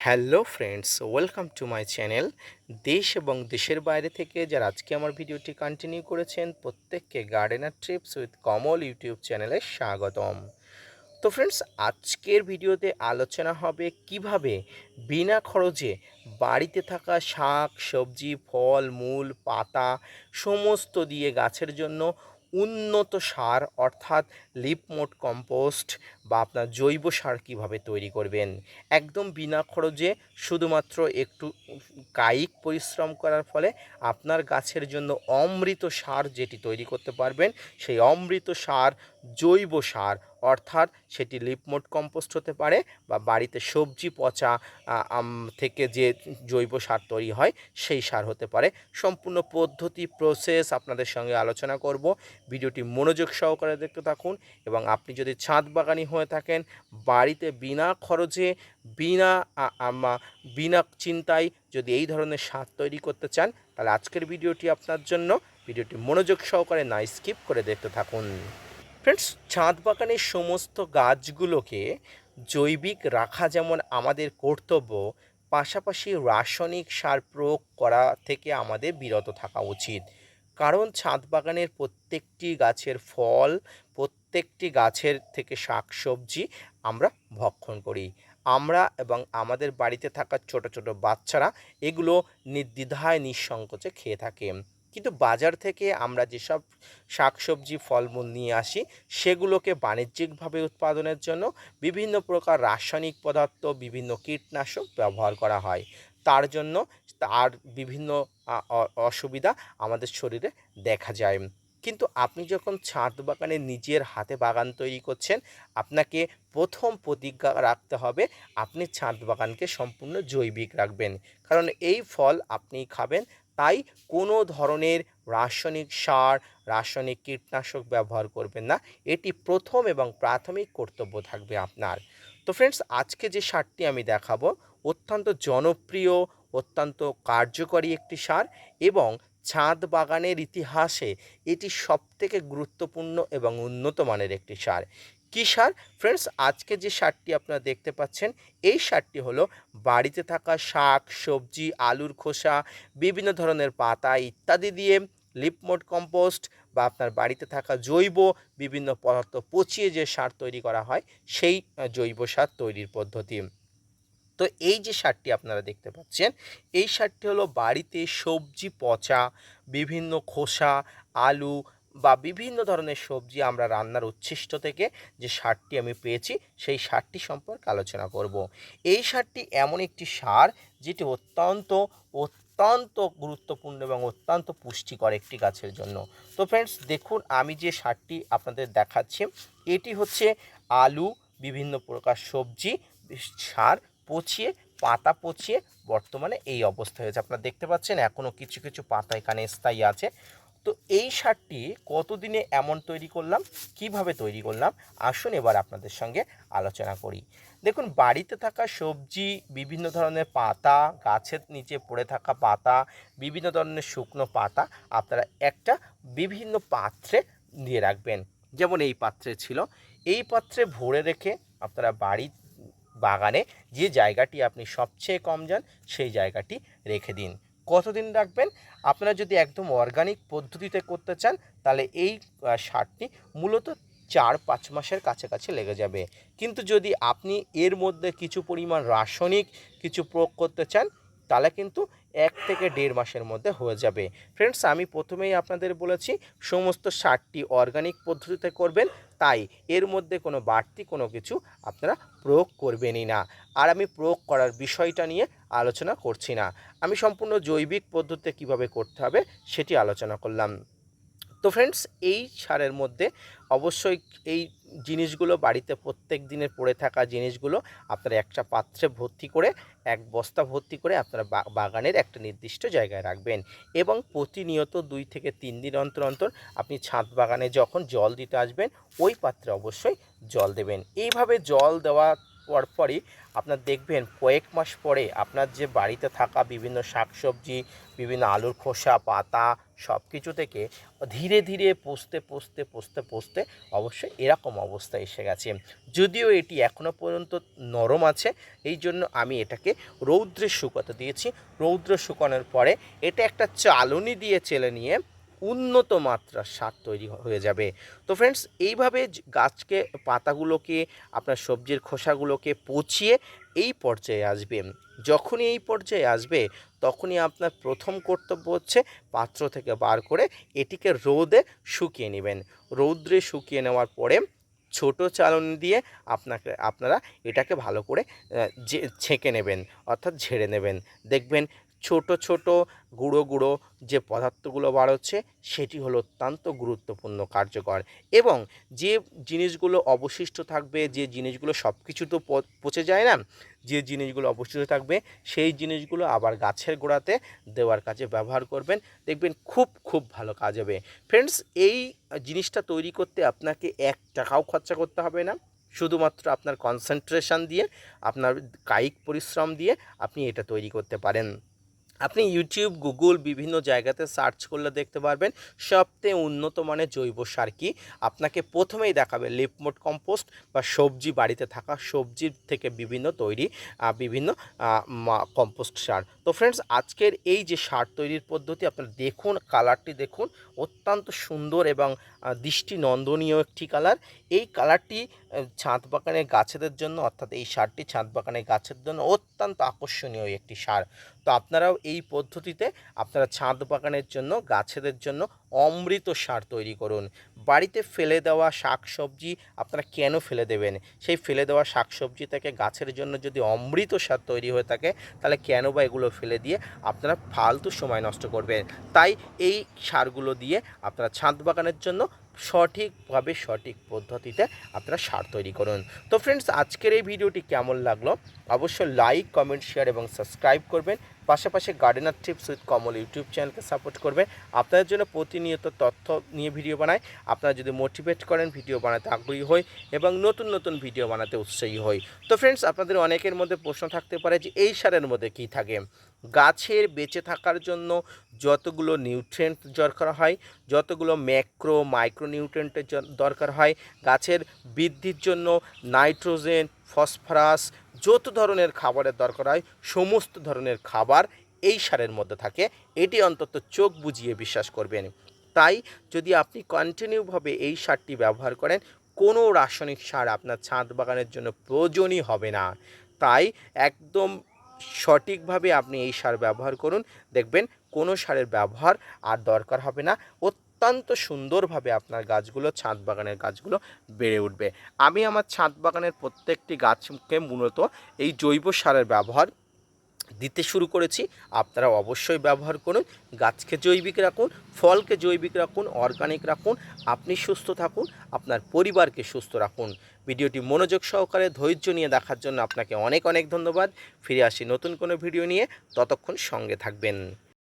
Hello friends, welcome to my channel. দেশ এবং দেশের বাইরে থেকে যারা আজকে আমার ভিডিওটি কন্টিনিউ করেছেন প্রত্যেককে gardener TRIPS with Kamal YouTube চ্যানেলে স্বাগতম। তো ফ্রেন্ডস, আজকের ভিডিওতে আলোচনা হবে কিভাবে বিনা খরচে বাড়িতে থাকা শাক সবজি ফল মূল পাতা সমস্ত দিয়ে গাছের জন্য উন্নত সার অর্থাৎ লিপমোট কম্পোস্ট বা আপনার জৈব সার কীভাবে তৈরি করবেন একদম বিনা খরচে। শুধুমাত্র একটু কায়িক পরিশ্রম করার ফলে আপনার গাছের জন্য অমৃত সার যেটি তৈরি করতে পারবেন, সেই অমৃত সার জৈব সার অর্থাৎ সেটি লিপমোট কম্পোস্ট হতে পারে বা বাড়িতে সবজি পচা থেকে যে জৈব সার তৈরি হয় সেই সার হতে পারে। সম্পূর্ণ পদ্ধতি প্রসেস আপনাদের সঙ্গে আলোচনা করব। ভিডিওটি মনোযোগ সহকারে দেখতে থাকুন এবং আপনি যদি ছাদ বাগানি হয়ে থাকেন, বাড়িতে বিনা খরচে বিনা বিনা চিন্তায় যদি এই ধরনের সার তৈরি করতে চান, তাহলে আজকের ভিডিওটি আপনার জন্য। ভিডিওটি মনোযোগ সহকারে না স্কিপ করে দেখতে থাকুন। ফ্রেন্ডস, ছাদ বাগানের সমস্ত গাছগুলোকে জৈবিক রাখা যেমন আমাদের কর্তব্য, পাশাপাশি রাসায়নিক সার প্রয়োগ করা থেকে আমাদের বিরত থাকা উচিত। কারণ ছাদ বাগানের প্রত্যেকটি গাছের ফল, প্রত্যেকটি গাছের থেকে শাক সবজি আমরা ভক্ষণ করি। আমরা এবং আমাদের বাড়িতে থাকা ছোট ছোট বাচ্চারা এগুলো নির্দ্বিধায় নিঃসংকোচে খেয়ে থাকে। কিন্তু বাজার থেকে আমরা যেসব শাকসবজি ফলমূল নিয়ে আসি, সেগুলোকে বাণিজ্যিকভাবে উৎপাদনের জন্য বিভিন্ন প্রকার রাসায়নিক পদার্থ, বিভিন্ন কীটনাশক ব্যবহার করা হয়। তার জন্য তার বিভিন্ন অসুবিধা আমাদের শরীরে দেখা যায়। কিন্তু আপনি যখন ছাদ বাগানে নিজের হাতে বাগান তৈরি করছেন, আপনাকে প্রথম প্রতিজ্ঞা রাখতে হবে আপনি ছাদ বাগানকে সম্পূর্ণ জৈবিক রাখবেন। কারণ এই ফল আপনি খাবেন, তাই কোনো ধরনের রাসায়নিক সার, রাসায়নিক কীটনাশক ব্যবহার করবেন না। এটি প্রথম এবং প্রাথমিক কর্তব্য থাকবে আপনার। তো ফ্রেন্ডস, আজকে যে সারটি আমি দেখাবো অত্যন্ত জনপ্রিয়, অত্যন্ত কার্যকরী একটি সার এবং ছাদ বাগানের ইতিহাসে এটি সবথেকে গুরুত্বপূর্ণ এবং উন্নত মানের একটি সার। কী সার? ফ্রেন্ডস, আজকে যে সারটি আপনারা দেখতে পাচ্ছেন, এই সারটি হলো বাড়িতে থাকা শাক সবজি, আলুর খোসা, বিভিন্ন ধরনের পাতা ইত্যাদি দিয়ে লিপমোট কম্পোস্ট বা আপনার বাড়িতে থাকা জৈব বিভিন্ন পদার্থ পচিয়ে যে সার তৈরি করা হয়, সেই জৈব সার তৈরির পদ্ধতি। তো এই যে সারটি আপনারা দেখতে পাচ্ছেন, এই সারটি হলো বাড়িতে সবজি পচা, বিভিন্ন খোসা, আলু বা বিভিন্ন ধরনের সবজি আমরা রান্নার উচ্ছিষ্ট থেকে যে সারটি আমি পেয়েছি, সেই সারটি সম্পর্কে আলোচনা করব। এই সারটি এমন একটি সার যেটি অত্যন্ত অত্যন্ত গুরুত্বপূর্ণ এবং অত্যন্ত পুষ্টিকর একটি গাছের জন্য। তো ফ্রেন্ডস, দেখুন আমি যে সারটি আপনাদের দেখাচ্ছি, এটি হচ্ছে আলু, বিভিন্ন প্রকার সবজি সার পচিয়ে, পাতা পচিয়ে বর্তমানে এই অবস্থা হয়েছে। আপনারা দেখতে পাচ্ছেন এখনও কিছু কিছু পাতা এখানে স্থায়ী আছে। তো এই সারটি কতদিনে এমন তৈরি করলাম, কিভাবে তৈরি করলাম, আসুন এবার আপনাদের সঙ্গে আলোচনা করি। দেখুন, বাড়িতে থাকা সবজি, বিভিন্ন ধরনের পাতা, গাছের নিচে পড়ে থাকা পাতা, বিভিন্ন ধরনের শুকনো পাতা আপনারা একটা বিভিন্ন পাত্রে দিয়ে রাখবেন। যেমন এই পাত্রে ছিল, এই পাত্রে ভরে রেখে আপনারা বাড়ির বাগানে যে জায়গাটি আপনি সবচেয়ে কম যান, সেই জায়গাটি রেখে দিন। কতদিন রাখবেন? আপনারা যদি একদম অর্গানিক পদ্ধতিতে করতে চান, তাহলে এই সারটি মূলত 4-5 মাসের কাছাকাছি লেগে যাবে। কিন্তু যদি আপনি এর মধ্যে কিছু পরিমাণ রাসায়নিক কিছু প্রয়োগ করতে চান, তাহলে কিন্তু 1 থেকে 1.5 মাসের মধ্যে হয়ে যাবে। ফ্রেন্ডস, আমি প্রথমেই আপনাদের বলেছি সমস্ত সারটি অর্গানিক পদ্ধতিতে করবেন, তাই এর মধ্যে কোনো বাড়তি কোনো কিছু আপনারা প্রয়োগ করবেনই না। আর আমি প্রয়োগ করার বিষয়টা নিয়ে আলোচনা করছি না, আমি সম্পূর্ণ জৈবিক পদ্ধতিতে কীভাবে করতে হবে সেটি আলোচনা করলাম। তো ফ্রেন্ডস, এই সারের মধ্যে অবশ্যই এই জিনিসগুলো বাড়িতে প্রত্যেক দিনের পড়ে থাকা জিনিসগুলো আপনারা একটা পাত্রে ভর্তি করে, এক বস্তা ভর্তি করে আপনারা বাগানের একটা নির্দিষ্ট জায়গায় রাখবেন এবং প্রতিনিয়ত 2 থেকে 3 দিন অন্তর অন্তর আপনি ছাদ বাগানে যখন জল দিতে আসবেন, ওই পাত্রে অবশ্যই জল দেবেন। এইভাবে জল দেওয়া পরপরই আপনার দেখবেন কয়েক মাস পরে আপনার যে বাড়িতে থাকা বিভিন্ন শাকসবজি, বিভিন্ন আলুর খোসা, পাতা সব কিছু থেকে ধীরে ধীরে পচতে অবশ্যই এরকম অবস্থা এসে গেছে। যদিও এটি এখনও পর্যন্ত নরম আছে, এই জন্য আমি এটাকে রৌদ্রে শুকাতে দিয়েছি। রৌদ্রে শুকানোর পরে এটা একটা চালনি দিয়ে চেলে নিয়ে উন্নত মাত্রার সার তৈরি হয়ে যাবে। তো ফ্রেন্ডস, এইভাবে গাছকে, পাতাগুলোকে, আপনার সবজির খোসাগুলোকে পচিয়ে এই পর্যায়ে আসবে। যখনই এই পর্যায়ে আসবে তখনই আপনার প্রথম কর্তব্য হচ্ছে পাত্র থেকে বার করে এটিকে রোদে শুকিয়ে নেবেন। রৌদ্রে শুকিয়ে নেওয়ার পরে ছোট চালনি দিয়ে আপনারা এটাকে ভালো করে ছেঁকে নেবেন, অর্থাৎ ঝেড়ে নেবেন। দেখবেন ছোট ছোট গুঁড়ো গুঁড়ো যে পদার্থগুলো বার হচ্ছে সেটি হলো অত্যন্ত গুরুত্বপূর্ণ, কার্যকর। এবং যে জিনিসগুলো অবশিষ্ট থাকবে, যে জিনিসগুলো সব কিছু তো পচে যায় না, যে জিনিসগুলো অবশিষ্ট থাকবে সেই জিনিসগুলো আবার গাছের গোড়াতে দেওয়ার কাজে ব্যবহার করবেন। দেখবেন খুব ভালো কাজ হবে। ফ্রেন্ডস, এই জিনিসটা তৈরি করতে আপনাকে 1 টাকাও খরচা করতে হবে না। শুধুমাত্র আপনার কনসেন্ট্রেশন দিয়ে, আপনার কায়িক পরিশ্রম দিয়ে আপনি এটা তৈরি করতে পারেন। আপনি ইউটিউব, গুগল বিভিন্ন জায়গাতে সার্চ করলে দেখতে পারবেন সবথেকে উন্নত মানের জৈব সার কি। আপনাকে প্রথমেই দেখাবে লিফমোড কম্পোস্ট বা সবজি, বাড়িতে থাকা সবজির থেকে বিভিন্ন কম্পোস্ট সার। তো ফ্রেন্ডস, আজকের এই যে সার তৈরির পদ্ধতি আপনারা দেখুন, কালারটি দেখুন, অত্যন্ত সুন্দর এবং দৃষ্টিনন্দনীয় একটি কালার। এই কালারটি ছাদ বাগানের গাছেদের জন্য, অর্থাৎ এই সারটি ছাদ বাগানের গাছের জন্য অত্যন্ত আকর্ষণীয় একটি সার। তো আপনারাও এই পদ্ধতিতে আপনারা ছাদ বাগানের জন্য, গাছেদের জন্য অমৃত সার তৈরি করুন। বাড়িতে ফেলে দেওয়া শাকসবজি আপনারা কেন ফেলে দেবেন? সেই ফেলে দেওয়া শাকসবজি থেকে গাছের জন্য যদি অমৃত সার তৈরি হয়ে থাকে, তাহলে কেন বা এগুলো ফেলে দিয়ে আপনারা ফালতু সময় নষ্ট করবেন? তাই এই সারগুলো দিয়ে আপনারা ছাদ বাগানের জন্য সঠিকভাবে, সঠিক পদ্ধতিতে আপনারা সার তৈরি করুন। তো ফ্রেন্ডস, আজকের এই ভিডিওটি কেমন লাগলো অবশ্যই লাইক, কমেন্ট, শেয়ার এবং সাবস্ক্রাইব করবেন। পাশাপাশি gardener tips with Kamal YouTube চ্যানেলকে সাপোর্ট করবেন। আপনাদের জন্য প্রতিনিয়ত তথ্য নিয়ে ভিডিও বানাই। আপনারা যদি মোটিভেট করেন, ভিডিও বানাতে আগ্রহী হই এবং নতুন নতুন ভিডিও বানাতে উৎসাহী হই। তো ফ্রেন্ডস, আপনাদের অনেকের মধ্যে প্রশ্ন থাকতে পারে যে এই সারের মধ্যে কী থাকে। গাছের বেঁচে থাকার জন্য যতগুলো নিউট্রিয়েন্ট দরকার হয়, যতগুলো ম্যাক্রো মাইক্রো নিউট্রিয়েন্টের দরকার হয়, গাছের বৃদ্ধির জন্য নাইট্রোজেন, ফসফরাস, যত ধরনের খাবারের দরকার হয় সমস্ত ধরনের খাবার এই সারের মধ্যে থাকে। এটি অন্তত চোখ বুজিয়ে বিশ্বাস করবেন। তাই যদি আপনি কন্টিনিউভাবে এই সারটি ব্যবহার করেন, কোনো রাসায়নিক সার আপনার ছাদ বাগানের জন্য প্রয়োজনই হবে না। তাই একদম সঠিকভাবে আপনি এই সার ব্যবহার করুন, দেখবেন কোনো সারের ব্যবহার আর দরকার হবে না। অত্যন্ত সুন্দরভাবে আপনার গাছগুলো, ছাদ বাগানের গাছগুলো বেড়ে উঠবে। আমি আমার ছাদ বাগানের প্রত্যেকটি গাছকে মূলত এই জৈব সারের ব্যবহার দিতে শুরু করেছি। আপনারা অবশ্যই ব্যবহার করুন। গাছকে জৈবিক রাখুন, ফলকে জৈবিক রাখুন, অর্গানিক রাখুন। আপনি সুস্থ থাকুন, আপনার পরিবারকে সুস্থ রাখুন। ভিডিওটি মনোযোগ সহকারে ধৈর্য নিয়ে দেখার জন্য আপনাকে অনেক ধন্যবাদ। ফিরে আসি নতুন কোনো ভিডিও নিয়ে, ততক্ষণ সঙ্গে থাকবেন।